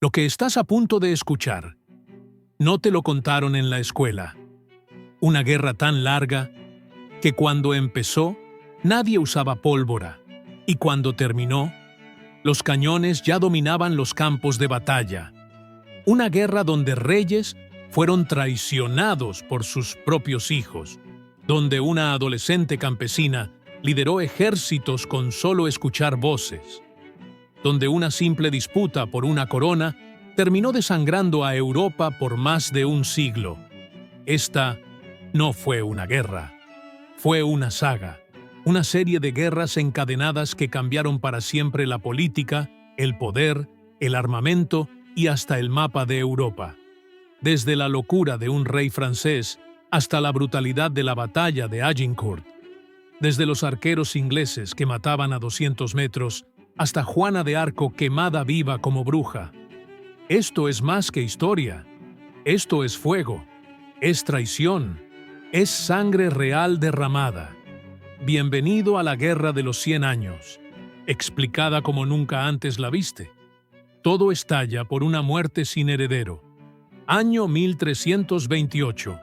Lo que estás a punto de escuchar, no te lo contaron en la escuela. Una guerra tan larga que cuando empezó, nadie usaba pólvora, y cuando terminó, los cañones ya dominaban los campos de batalla. Una guerra donde reyes fueron traicionados por sus propios hijos, donde una adolescente campesina lideró ejércitos con solo escuchar voces, donde una simple disputa por una corona terminó desangrando a Europa por más de un siglo. Esta no fue una guerra, fue una saga, una serie de guerras encadenadas que cambiaron para siempre la política, el poder, el armamento y hasta el mapa de Europa. Desde la locura de un rey francés hasta la brutalidad de la batalla de Agincourt, desde los arqueros ingleses que mataban a 200 metros hasta Juana de Arco quemada viva como bruja. Esto es más que historia. Esto es fuego, es traición, es sangre real derramada. Bienvenido a la Guerra de los 100 años, explicada como nunca antes la viste. Todo estalla por una muerte sin heredero. Año 1328.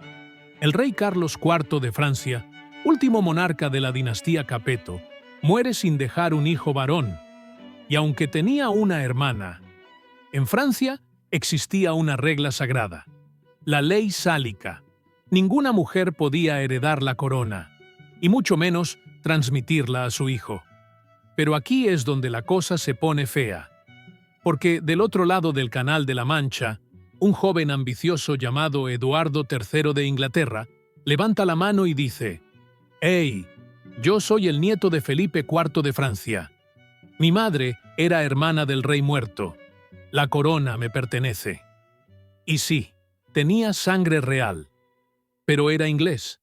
El rey Carlos IV de Francia, último monarca de la dinastía Capeto, muere sin dejar un hijo varón. Y aunque tenía una hermana, en Francia existía una regla sagrada, la ley sálica. Ninguna mujer podía heredar la corona, y mucho menos transmitirla a su hijo. Pero aquí es donde la cosa se pone fea, porque del otro lado del Canal de la Mancha, un joven ambicioso llamado Eduardo III de Inglaterra levanta la mano y dice: «¡Hey! Yo soy el nieto de Felipe IV de Francia. Mi madre era hermana del rey muerto. La corona me pertenece». Y sí, tenía sangre real, pero era inglés,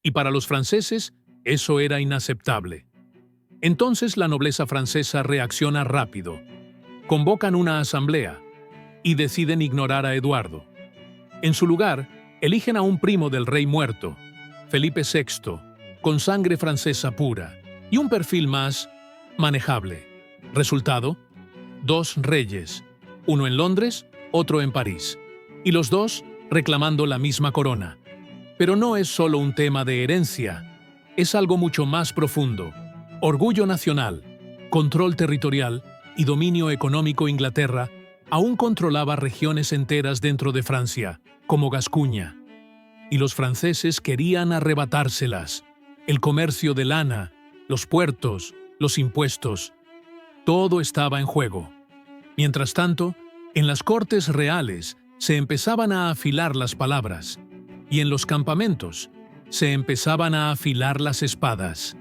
y para los franceses eso era inaceptable. Entonces la nobleza francesa reacciona rápido. Convocan una asamblea y deciden ignorar a Eduardo. En su lugar, eligen a un primo del rey muerto, Felipe VI, con sangre francesa pura y un perfil más manejable. Resultado: 2 reyes, uno en Londres, otro en París, y los dos reclamando la misma corona. Pero no es solo un tema de herencia, es algo mucho más profundo. Orgullo nacional, control territorial y dominio económico. Inglaterra aún controlaba regiones enteras dentro de Francia, como Gascuña, y los franceses querían arrebatárselas. El comercio de lana, los puertos, los impuestos, todo estaba en juego. Mientras tanto, en las cortes reales se empezaban a afilar las palabras, y en los campamentos se empezaban a afilar las espadas.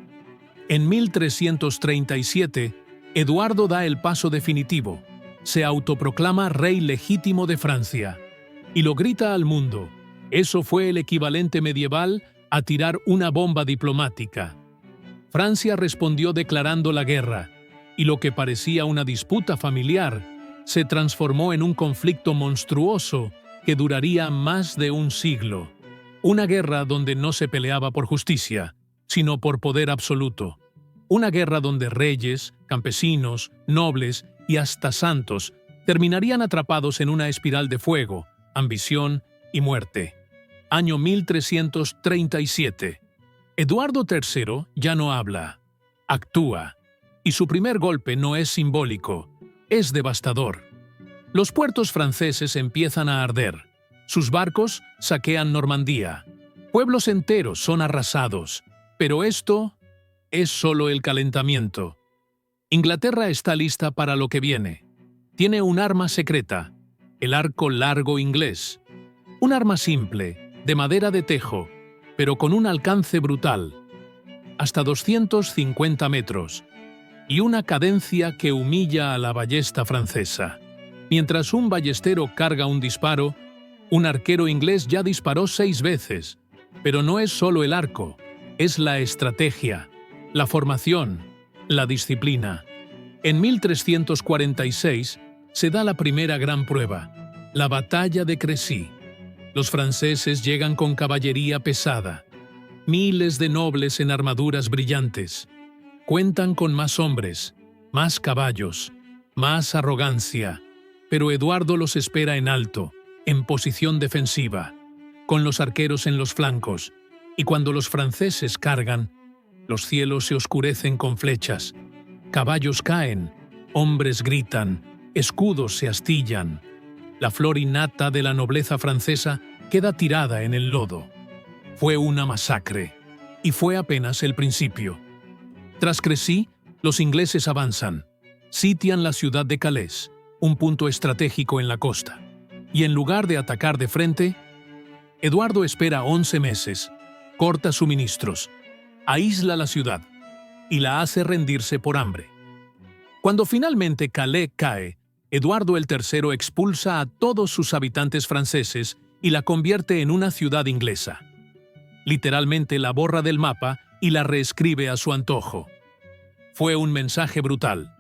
En 1337, Eduardo da el paso definitivo, se autoproclama rey legítimo de Francia, y lo grita al mundo. Eso fue el equivalente medieval a tirar una bomba diplomática. Francia respondió declarando la guerra, y lo que parecía una disputa familiar se transformó en un conflicto monstruoso que duraría más de un siglo. Una guerra donde no se peleaba por justicia, sino por poder absoluto. Una guerra donde reyes, campesinos, nobles y hasta santos terminarían atrapados en una espiral de fuego, ambición y muerte. Año 1337. Eduardo III ya no habla, actúa, y su primer golpe no es simbólico, es devastador. Los puertos franceses empiezan a arder, sus barcos saquean Normandía, pueblos enteros son arrasados, pero esto es solo el calentamiento. Inglaterra está lista para lo que viene. Tiene un arma secreta, el arco largo inglés. Un arma simple, de madera de tejo, pero con un alcance brutal, hasta 250 metros, y una cadencia que humilla a la ballesta francesa. Mientras un ballestero carga un disparo, un arquero inglés ya disparó 6 veces. Pero no es solo el arco, es la estrategia, la formación, la disciplina. En 1346 se da la primera gran prueba, la batalla de Crécy. Los franceses llegan con caballería pesada, miles de nobles en armaduras brillantes. Cuentan con más hombres, más caballos, más arrogancia, Pero Eduardo los espera en alto, en posición defensiva, con los arqueros en los flancos, y cuando los franceses cargan, los cielos se oscurecen con flechas, caballos caen, hombres gritan, escudos se astillan. La flor innata de la nobleza francesa queda tirada en el lodo. Fue una masacre, y fue apenas el principio. Tras Crecy, los ingleses avanzan, sitian la ciudad de Calais, un punto estratégico en la costa, y en lugar de atacar de frente, Eduardo espera 11 meses, corta suministros, aísla la ciudad y la hace rendirse por hambre. Cuando finalmente Calais cae, Eduardo el III expulsa a todos sus habitantes franceses y la convierte en una ciudad inglesa. Literalmente la borra del mapa y la reescribe a su antojo. Fue un mensaje brutal.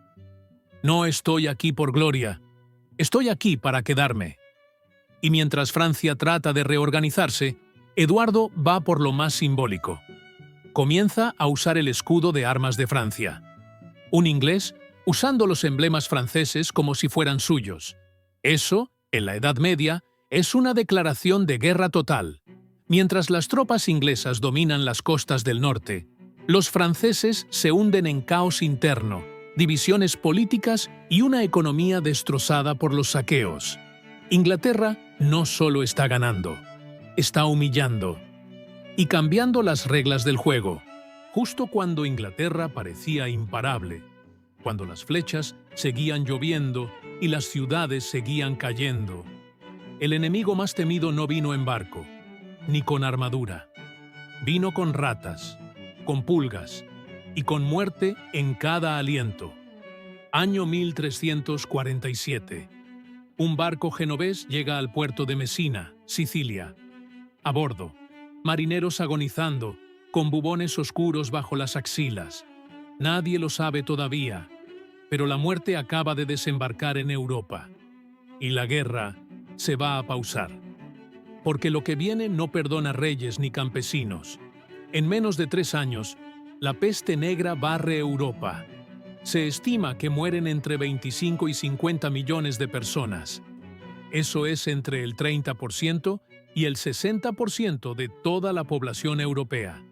No estoy aquí por gloria, estoy aquí para quedarme. Y mientras Francia trata de reorganizarse, Eduardo va por lo más simbólico. Comienza a usar el escudo de armas de Francia. Un inglés usando los emblemas franceses como si fueran suyos. Eso, en la Edad Media, es una declaración de guerra total. Mientras las tropas inglesas dominan las costas del norte, los franceses se hunden en caos interno, divisiones políticas y una economía destrozada por los saqueos. Inglaterra no solo está ganando, está humillando y cambiando las reglas del juego, justo cuando Inglaterra parecía imparable, cuando las flechas seguían lloviendo y las ciudades seguían cayendo. El enemigo más temido no vino en barco, ni con armadura. Vino con ratas, con pulgas y con muerte en cada aliento. Año 1347. Un barco genovés llega al puerto de Messina, Sicilia. A bordo, marineros agonizando, con bubones oscuros bajo las axilas. Nadie lo sabe todavía, pero la muerte acaba de desembarcar en Europa. Y la guerra se va a pausar. Porque lo que viene no perdona reyes ni campesinos. En menos de 3 años, la peste negra barre Europa. Se estima que mueren entre 25 y 50 millones de personas. Eso es entre el 30% y el 60% de toda la población europea.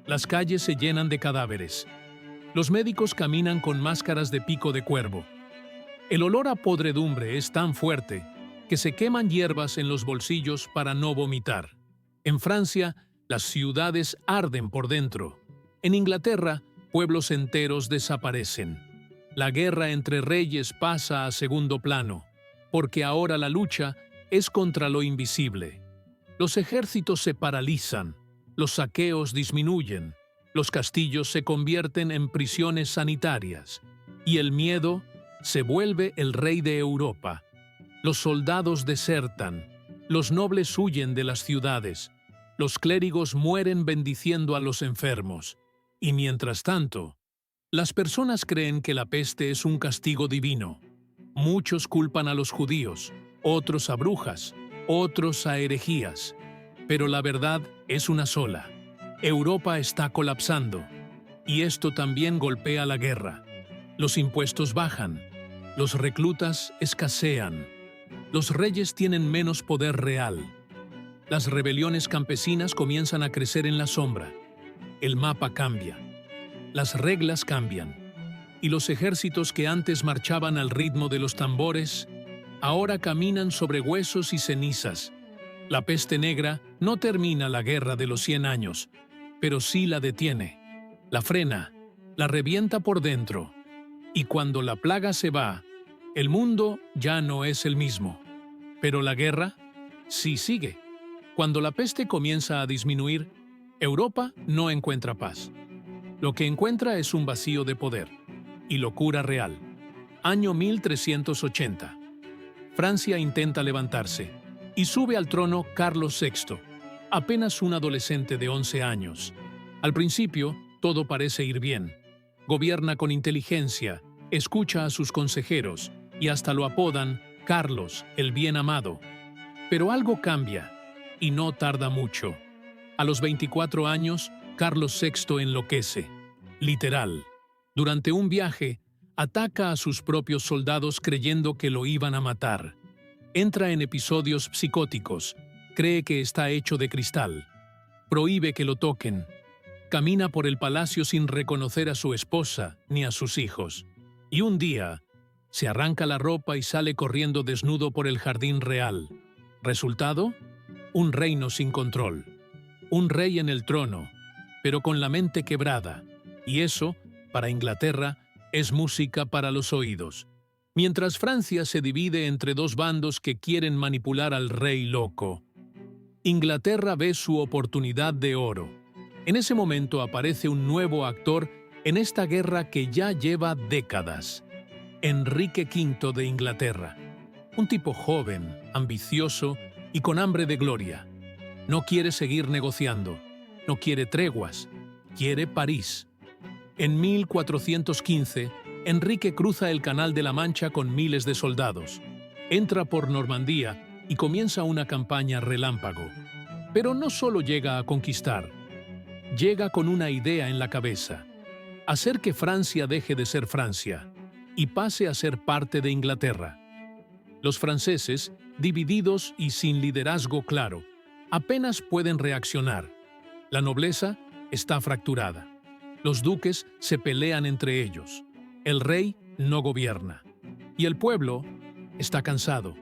Las calles se llenan de cadáveres. Los médicos caminan con máscaras de pico de cuervo. El olor a podredumbre es tan fuerte que se queman hierbas en los bolsillos para no vomitar. En Francia, las ciudades arden por dentro. En Inglaterra, pueblos enteros desaparecen. La guerra entre reyes pasa a segundo plano, porque ahora la lucha es contra lo invisible. Los ejércitos se paralizan, los saqueos disminuyen, los castillos se convierten en prisiones sanitarias, y el miedo se vuelve el rey de Europa. Los soldados desertan, los nobles huyen de las ciudades, los clérigos mueren bendiciendo a los enfermos, y mientras tanto, las personas creen que la peste es un castigo divino. Muchos culpan a los judíos, otros a brujas, otros a herejías, pero la verdad es una sola. Europa está colapsando, y esto también golpea la guerra. Los impuestos bajan, los reclutas escasean, los reyes tienen menos poder real. Las rebeliones campesinas comienzan a crecer en la sombra. El mapa cambia, las reglas cambian, y los ejércitos que antes marchaban al ritmo de los tambores, ahora caminan sobre huesos y cenizas. La peste negra no termina la guerra de los 100 años, pero sí la detiene, la frena, la revienta por dentro. Y cuando la plaga se va, el mundo ya no es el mismo. Pero la guerra sí sigue. Cuando la peste comienza a disminuir, Europa no encuentra paz. Lo que encuentra es un vacío de poder y locura real. Año 1380. Francia intenta levantarse y sube al trono Carlos VI, apenas un adolescente de 11 años. Al principio, todo parece ir bien. Gobierna con inteligencia, escucha a sus consejeros y hasta lo apodan Carlos, el bien amado. Pero algo cambia, y no tarda mucho. A los 24 años, Carlos VI enloquece. Literal. Durante un viaje, Ataca a sus propios soldados creyendo que lo iban a matar. Entra en episodios psicóticos, cree que está hecho de cristal. Prohíbe que lo toquen. Camina por el palacio sin reconocer a su esposa ni a sus hijos. Y un día, se arranca la ropa y sale corriendo desnudo por el jardín real. ¿Resultado? Un reino sin control. Un rey en el trono, pero con la mente quebrada. Y eso, para Inglaterra, es música para los oídos. Mientras Francia se divide entre dos bandos que quieren manipular al rey loco, Inglaterra ve su oportunidad de oro. En ese momento aparece un nuevo actor en esta guerra que ya lleva décadas. Enrique V de Inglaterra. Un tipo joven, ambicioso y con hambre de gloria. No quiere seguir negociando, no quiere treguas, quiere París. En 1415, Enrique cruza el Canal de la Mancha con miles de soldados. Entra por Normandía y comienza una campaña relámpago. Pero no solo llega a conquistar, llega con una idea en la cabeza: hacer que Francia deje de ser Francia y pase a ser parte de Inglaterra. Los franceses, divididos y sin liderazgo claro, apenas pueden reaccionar. La nobleza está fracturada. Los duques se pelean entre ellos. El rey no gobierna. Y el pueblo está cansado.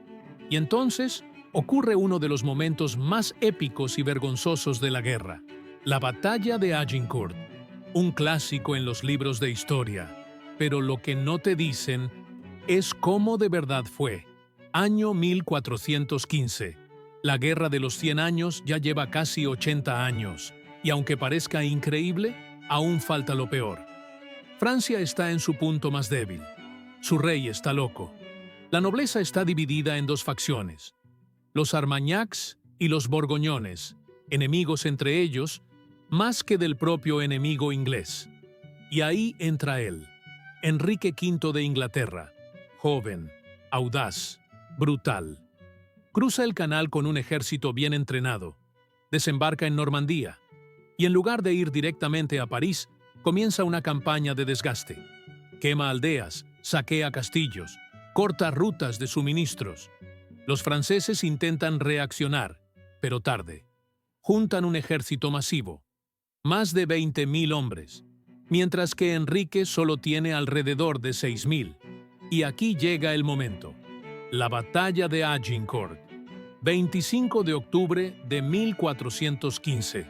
Y entonces ocurre uno de los momentos más épicos y vergonzosos de la guerra: la batalla de Agincourt, un clásico en los libros de historia. Pero lo que no te dicen es cómo de verdad fue. Año 1415. La Guerra de los 100 años ya lleva casi 80 años, y aunque parezca increíble, aún falta lo peor. Francia está en su punto más débil. Su rey está loco. La nobleza está dividida en dos facciones: los Armagnacs y los Borgoñones, enemigos entre ellos, más que del propio enemigo inglés. Y ahí entra él, Enrique V de Inglaterra, joven, audaz, brutal. Cruza el canal con un ejército bien entrenado, desembarca en Normandía, y en lugar de ir directamente a París, comienza una campaña de desgaste. Quema aldeas, saquea castillos, corta rutas de suministros. Los franceses intentan reaccionar, pero tarde. Juntan un ejército masivo, más de 20.000 hombres, mientras que Enrique solo tiene alrededor de 6.000. Y aquí llega el momento: la batalla de Agincourt, 25 de octubre de 1415.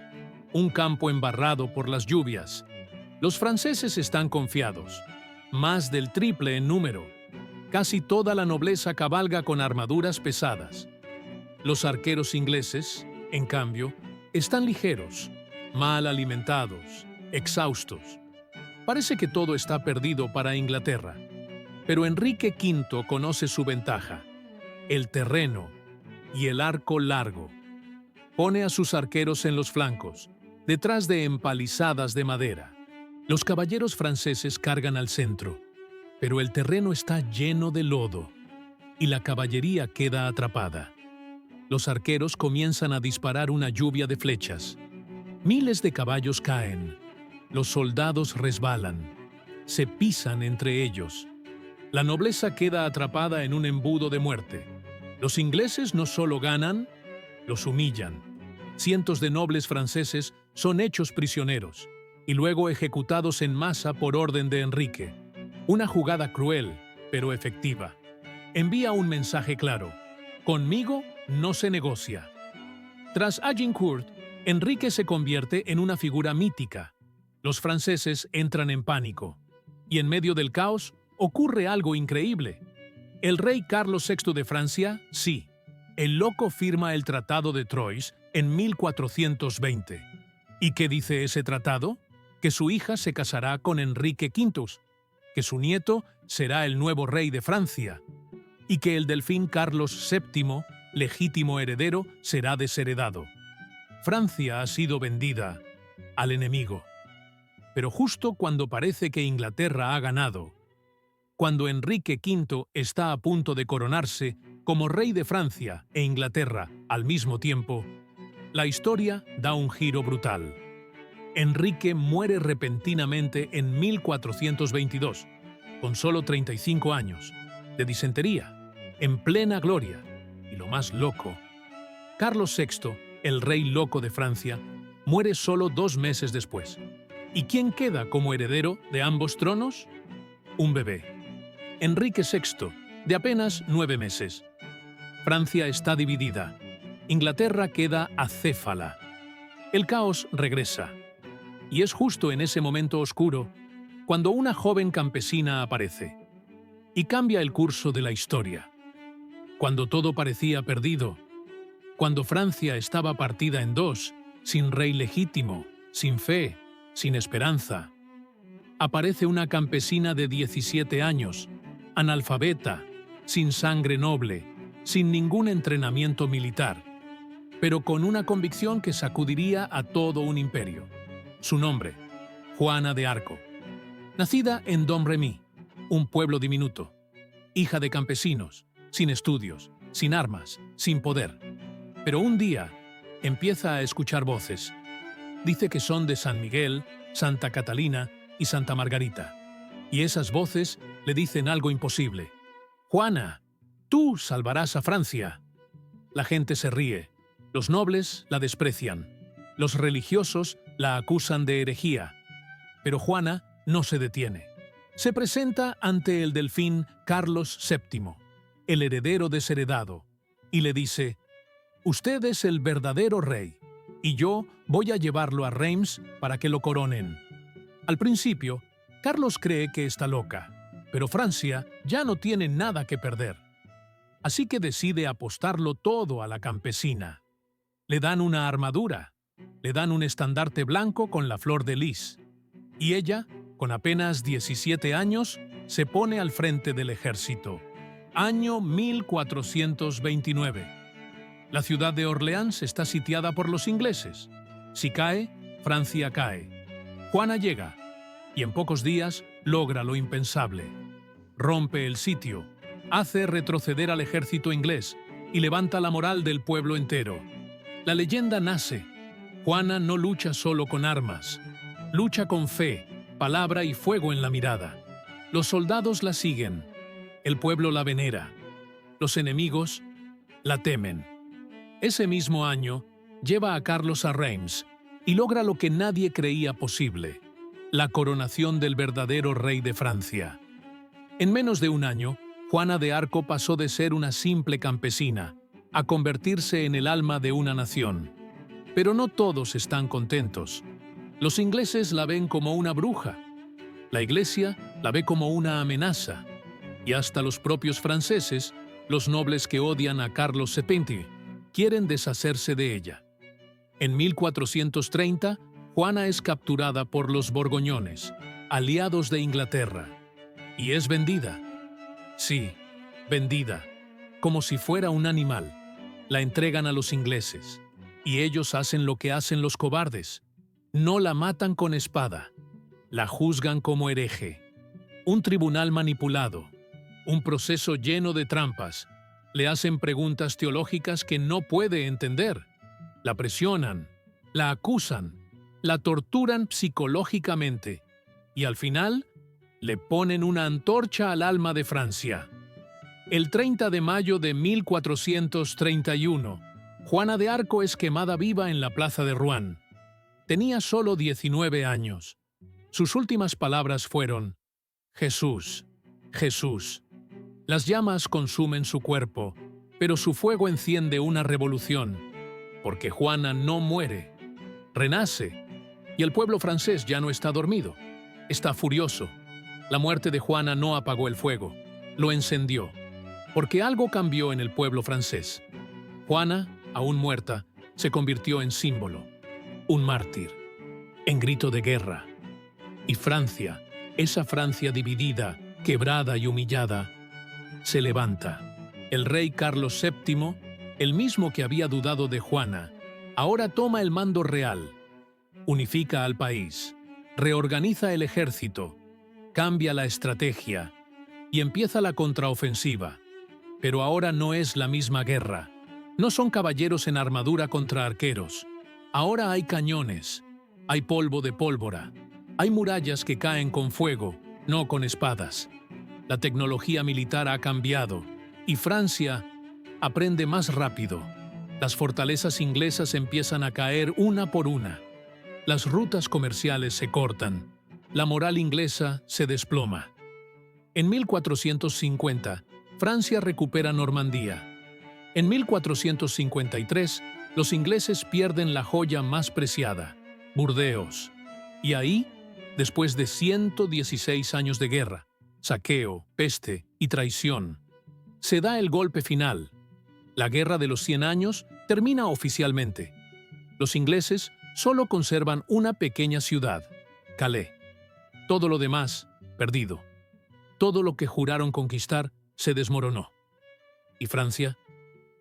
Un campo embarrado por las lluvias. Los franceses están confiados, más del triple en número. Casi toda la nobleza cabalga con armaduras pesadas. Los arqueros ingleses, en cambio, están ligeros, mal alimentados, exhaustos. Parece que todo está perdido para Inglaterra. Pero Enrique V conoce su ventaja: el terreno y el arco largo. Pone a sus arqueros en los flancos, detrás de empalizadas de madera. Los caballeros franceses cargan al centro, pero el terreno está lleno de lodo y la caballería queda atrapada. Los arqueros comienzan a disparar una lluvia de flechas. Miles de caballos caen. Los soldados resbalan. Se pisan entre ellos. La nobleza queda atrapada en un embudo de muerte. Los ingleses no solo ganan, los humillan. Cientos de nobles franceses son hechos prisioneros y luego ejecutados en masa por orden de Enrique. Una jugada cruel, pero efectiva. Envía un mensaje claro: conmigo no se negocia. Tras Agincourt, Enrique se convierte en una figura mítica. Los franceses entran en pánico. Y en medio del caos, ocurre algo increíble. El rey Carlos VI de Francia, sí, el loco, firma el Tratado de Troyes en 1420. ¿Y qué dice ese tratado? Que su hija se casará con Enrique V, que su nieto será el nuevo rey de Francia, y que el delfín Carlos VII, legítimo heredero, será desheredado. Francia ha sido vendida al enemigo. Pero justo cuando parece que Inglaterra ha ganado, cuando Enrique V está a punto de coronarse como rey de Francia e Inglaterra al mismo tiempo, la historia da un giro brutal. Enrique muere repentinamente en 1422, con solo 35 años, de disentería, en plena gloria. Y lo más loco, Carlos VI, el rey loco de Francia, muere solo 2 meses después. ¿Y quién queda como heredero de ambos tronos? Un bebé. Enrique VI, de apenas 9 meses. Francia está dividida. Inglaterra queda acéfala. El caos regresa. Y es justo en ese momento oscuro cuando una joven campesina aparece y cambia el curso de la historia. Cuando todo parecía perdido, cuando Francia estaba partida en dos, sin rey legítimo, sin fe, sin esperanza, aparece una campesina de 17 años, analfabeta, sin sangre noble, sin ningún entrenamiento militar, pero con una convicción que sacudiría a todo un imperio. Su nombre, Juana de Arco. Nacida en Domremy, un pueblo diminuto, hija de campesinos, sin estudios, sin armas, sin poder. Pero un día empieza a escuchar voces. Dice que son de San Miguel, Santa Catalina y Santa Margarita. Y esas voces le dicen algo imposible. «Juana, tú salvarás a Francia». La gente se ríe. Los nobles la desprecian. Los religiosos la acusan de herejía. Pero Juana no se detiene. Se presenta ante el delfín Carlos VII, el heredero desheredado, y le dice: «Usted es el verdadero rey, y yo voy a llevarlo a Reims para que lo coronen». Al principio, Carlos cree que está loca, pero Francia ya no tiene nada que perder. Así que decide apostarlo todo a la campesina. Le dan una armadura, le dan un estandarte blanco con la flor de lis, y ella, con apenas 17 años, se pone al frente del ejército. Año 1429. La ciudad de Orleans está sitiada por los ingleses. Si cae, Francia cae. Juana llega, y en pocos días logra lo impensable. Rompe el sitio, hace retroceder al ejército inglés y levanta la moral del pueblo entero. La leyenda nace. Juana no lucha solo con armas, lucha con fe, palabra y fuego en la mirada. Los soldados la siguen, el pueblo la venera, los enemigos la temen. Ese mismo año, lleva a Carlos a Reims y logra lo que nadie creía posible: la coronación del verdadero rey de Francia. En menos de un año, Juana de Arco pasó de ser una simple campesina a convertirse en el alma de una nación. Pero no todos están contentos. Los ingleses la ven como una bruja, la Iglesia la ve como una amenaza, y hasta los propios franceses, los nobles que odian a Carlos VII, quieren deshacerse de ella. En 1430, Juana es capturada por los borgoñones, aliados de Inglaterra, y es vendida. Sí, vendida, como si fuera un animal. La entregan a los ingleses, y ellos hacen lo que hacen los cobardes. No la matan con espada, la juzgan como hereje. Un tribunal manipulado, un proceso lleno de trampas. Le hacen preguntas teológicas que no puede entender. La presionan, la acusan, la torturan psicológicamente y al final le ponen una antorcha al alma de Francia. El 30 de mayo de 1431, Juana de Arco es quemada viva en la plaza de Rouen. Tenía solo 19 años. Sus últimas palabras fueron: «Jesús, Jesús». Las llamas consumen su cuerpo, pero su fuego enciende una revolución, porque Juana no muere, renace, y el pueblo francés ya no está dormido, está furioso. La muerte de Juana no apagó el fuego, lo encendió, porque algo cambió en el pueblo francés. Juana, aún muerta, se convirtió en símbolo, un mártir, en grito de guerra. Y Francia, esa Francia dividida, quebrada y humillada, se levanta. El rey Carlos VII, el mismo que había dudado de Juana, ahora toma el mando real, unifica al país, reorganiza el ejército, cambia la estrategia y empieza la contraofensiva. Pero ahora no es la misma guerra. No son caballeros en armadura contra arqueros. Ahora hay cañones, hay polvo de pólvora, hay murallas que caen con fuego, no con espadas. La tecnología militar ha cambiado y Francia aprende más rápido. Las fortalezas inglesas empiezan a caer una por una. Las rutas comerciales se cortan. La moral inglesa se desploma. En 1450, Francia recupera Normandía. En 1453, los ingleses pierden la joya más preciada, Burdeos. Y ahí, después de 116 años de guerra, saqueo, peste y traición, se da el golpe final. La Guerra de los 100 años termina oficialmente. Los ingleses solo conservan una pequeña ciudad, Calais. Todo lo demás, perdido. Todo lo que juraron conquistar se desmoronó. ¿Y Francia?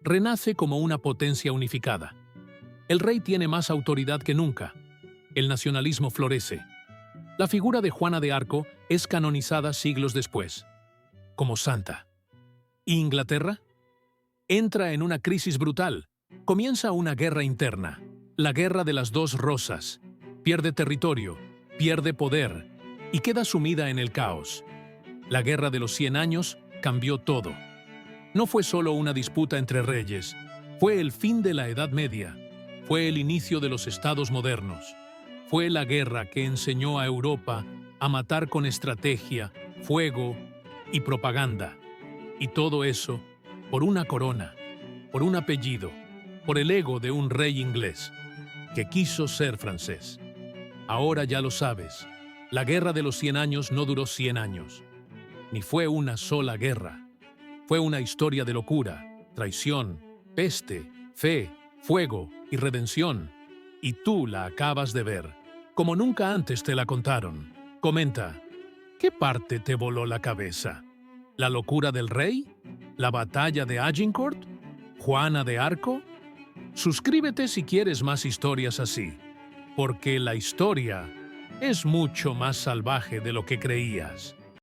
Renace como una potencia unificada. El rey tiene más autoridad que nunca. El nacionalismo florece. La figura de Juana de Arco es canonizada siglos después, como santa. ¿Y Inglaterra? Entra en una crisis brutal. Comienza una guerra interna, la Guerra de las Dos Rosas. Pierde territorio, pierde poder y queda sumida en el caos. La Guerra de los 100 años cambió todo. No fue solo una disputa entre reyes, fue el fin de la Edad Media, fue el inicio de los estados modernos. Fue la guerra que enseñó a Europa a matar con estrategia, fuego y propaganda. Y todo eso por una corona, por un apellido, por el ego de un rey inglés que quiso ser francés. Ahora ya lo sabes, la Guerra de los 100 años no duró 100 años. Ni fue una sola guerra. Fue una historia de locura, traición, peste, fe, fuego y redención. Y tú la acabas de ver, como nunca antes te la contaron. Comenta, ¿qué parte te voló la cabeza? ¿La locura del rey? ¿La batalla de Agincourt? ¿Juana de Arco? Suscríbete si quieres más historias así, porque la historia es mucho más salvaje de lo que creías.